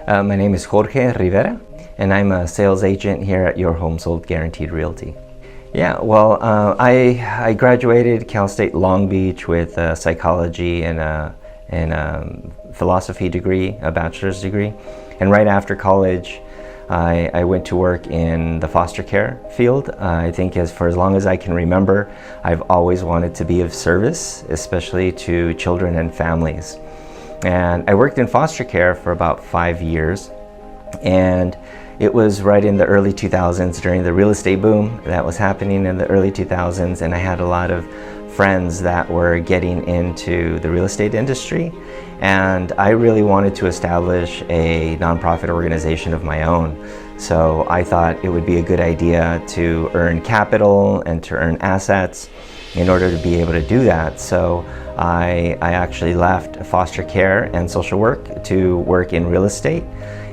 My name is Jorge Rivera, and I'm a sales agent here at Your Home Sold Guaranteed Realty. Yeah, well, I graduated Cal State Long Beach with a psychology and a philosophy degree, a bachelor's degree. And right after college, I went to work in the foster care field. I think for as long as I can remember, I've always wanted to be of service, especially to children and families. And I worked in foster care for about 5 years, and it was right in the early 2000s during the real estate boom that was happening in the early 2000s, and I had a lot of friends that were getting into the real estate industry, and I really wanted to establish a nonprofit organization of my own. So I thought it would be a good idea to earn capital and to earn assets in order to be able to do that. So I actually left foster care and social work to work in real estate,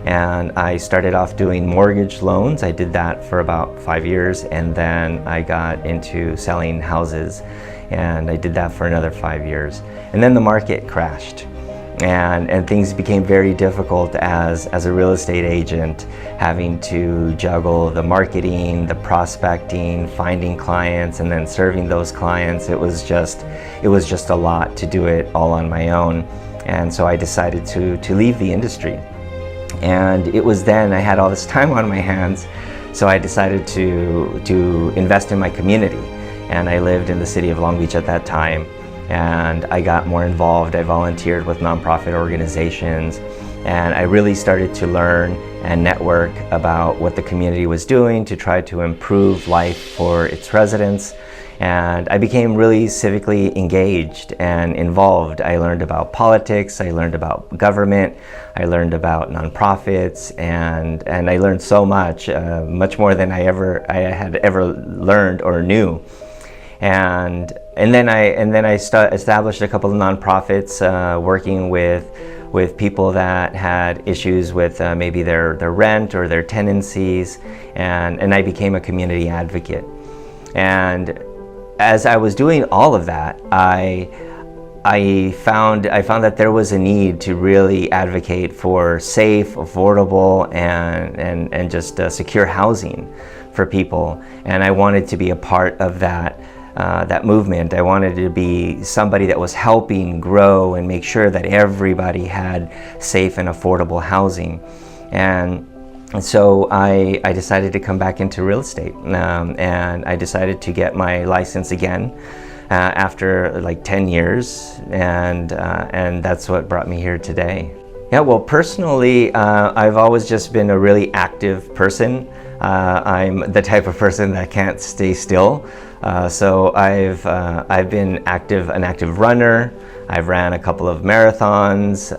and I started off doing mortgage loans. I did that for about 5 years, and then I got into selling houses, and I did that for another 5 years. And then the market crashed, and things became very difficult as a real estate agent, having to juggle the marketing, the prospecting, finding clients, and then serving those clients. It was just a lot to do it all on my own. And so I decided to leave the industry. And it was then I had all this time on my hands, so I decided to invest in my community. And I lived in the city of Long Beach at that time, and I got more involved. I volunteered with nonprofit organizations, and I really started to learn and network about what the community was doing to try to improve life for its residents. And I became really civically engaged and involved. I learned about politics, I learned about government, I learned about nonprofits, and I learned so much, much more than I had ever learned or knew. And then I established a couple of nonprofits, working with people that had issues with maybe their rent or their tenancies, and I became a community advocate. And as I was doing all of that, I found that there was a need to really advocate for safe, affordable, and just secure housing for people. And I wanted to be a part of that movement. I wanted to be somebody that was helping grow and make sure that everybody had safe and affordable housing. And so I decided to come back into real estate, and I decided to get my license again after like 10 years, and that's what brought me here today. Yeah, well, personally, I've always just been a really active person. I'm the type of person that can't stay still. So I've been an active runner. I've ran a couple of marathons,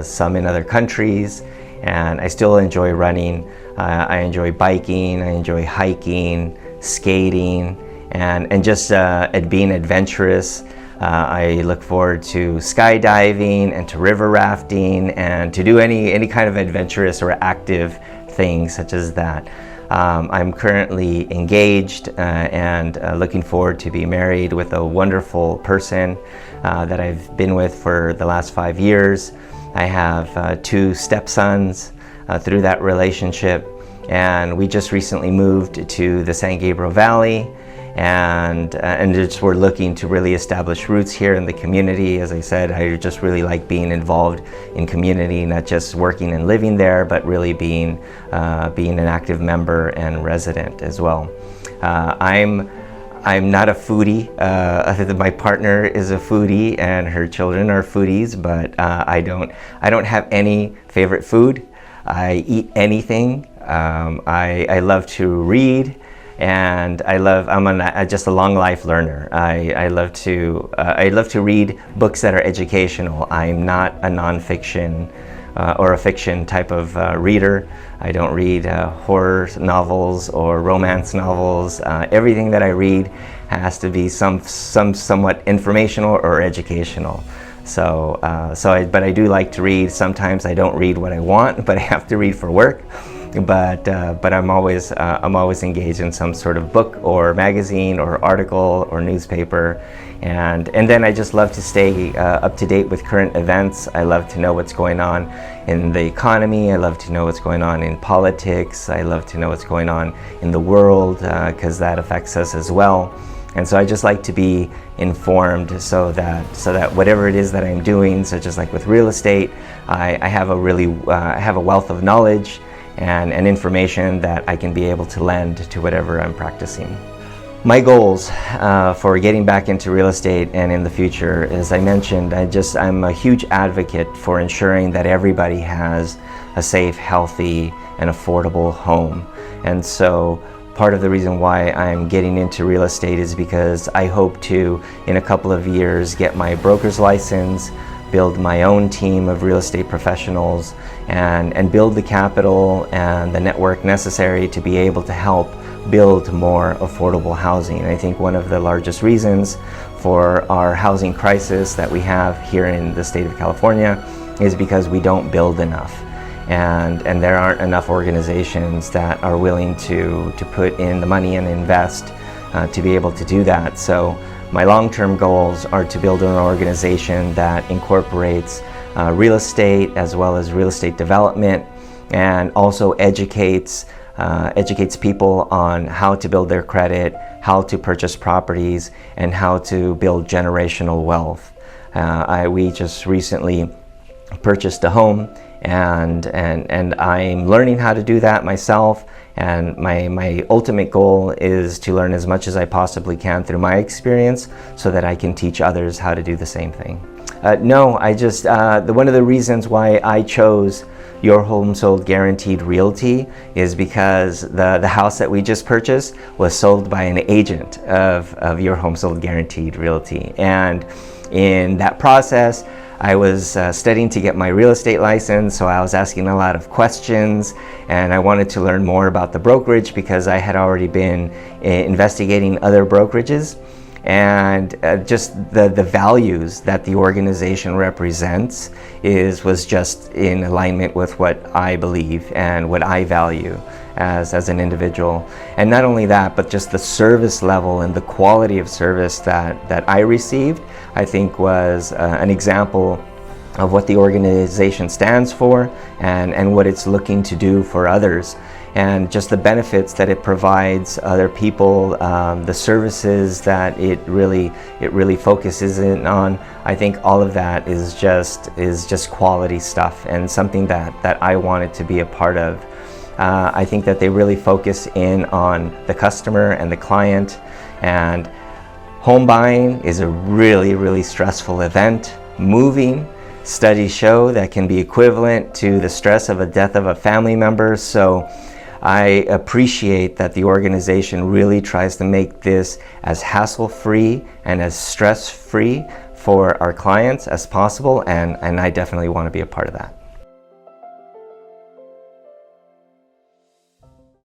some in other countries, and I still enjoy running. I enjoy biking, I enjoy hiking, skating, and just being adventurous. I look forward to skydiving and to river rafting and to do any kind of adventurous or active things such as that. I'm currently engaged and looking forward to be married with a wonderful person that I've been with for the last 5 years. I have 2 stepsons through that relationship, and we just recently moved to the San Gabriel Valley, and just we're looking to really establish roots here in the community. As I said, I just really like being involved in community, not just working and living there, but really being an active member and resident as well. I'm not a foodie. My partner is a foodie, and her children are foodies, but I don't have any favorite food. I eat anything. I love to read, and I'm just a long life learner. I love to read books that are educational. I'm not a nonfiction or a fiction type of reader. I don't read horror novels or romance novels. Everything that I read has to be somewhat informational or educational. But I do like to read. Sometimes I don't read what I want, but I have to read for work. but I'm always engaged in some sort of book or magazine or article or newspaper, and then I just love to stay up to date with current events. I love to know what's going on in the economy. I love to know what's going on in politics. I love to know what's going on in the world, because that affects us as well. And so I just like to be informed so that whatever it is that I'm doing, such as like with real estate, I have a wealth of knowledge and information that I can be able to lend to whatever I'm practicing. My goals for getting back into real estate and in the future, as I mentioned, I'm a huge advocate for ensuring that everybody has a safe, healthy, and affordable home. And so part of the reason why I'm getting into real estate is because I hope to, in a couple of years, get my broker's license, build my own team of real estate professionals, and build the capital and the network necessary to be able to help build more affordable housing. I think one of the largest reasons for our housing crisis that we have here in the state of California is because we don't build enough. And there aren't enough organizations that are willing to put in the money and invest to be able to do that. So my long-term goals are to build an organization that incorporates real estate as well as real estate development, and also educates people on how to build their credit, how to purchase properties, and how to build generational wealth. We just recently purchased a home, and I'm learning how to do that myself, and my ultimate goal is to learn as much as I possibly can through my experience so that I can teach others how to do the same thing. One of the reasons why I chose Your Home Sold Guaranteed Realty is because the house that we just purchased was sold by an agent of Your Home Sold Guaranteed Realty, and in that process I was studying to get my real estate license, so I was asking a lot of questions, and I wanted to learn more about the brokerage because I had already been investigating other brokerages, and just the values that the organization represents was just in alignment with what I believe and what I value as an individual. And not only that, but just the service level and the quality of service that I received, I think was an example of what the organization stands for and what it's looking to do for others, and just the benefits that it provides other people, the services that it really focuses in on. I think all of that is just quality stuff, and something that I wanted to be a part of. I think that they really focus in on the customer and the client, and home buying is a really stressful event. Moving, studies show that can be equivalent to the stress of a death of a family member. So I appreciate that the organization really tries to make this as hassle-free and as stress-free for our clients as possible, and I definitely want to be a part of that.